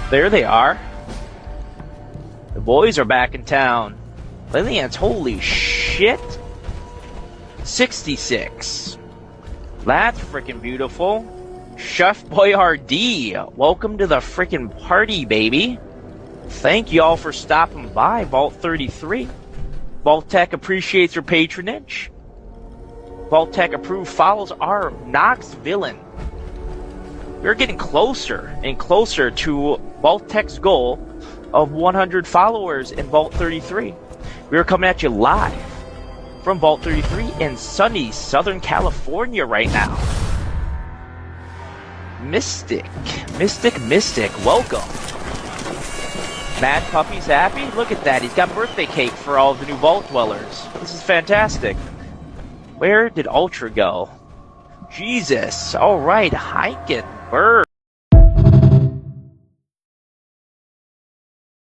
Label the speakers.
Speaker 1: There they are. The boys are back in town. Lillian's, holy shit. 66. That's freaking beautiful. Chef Boyardee, welcome to the freaking party, baby. Thank you all for stopping by, Vault 33. Vault-Tec appreciates your patronage. Vault-Tec approved follows our Nox villain. We're getting closer and closer to Vault-Tec's goal of 100 followers in Vault 33. We're coming at you live from Vault 33 in sunny Southern California right now. Mystic, welcome. Mad Puppy's happy? Look at that, he's got birthday cake for all of the new Vault Dwellers. This is fantastic. Where did Ultra go? Jesus, alright, Heiken, Bird.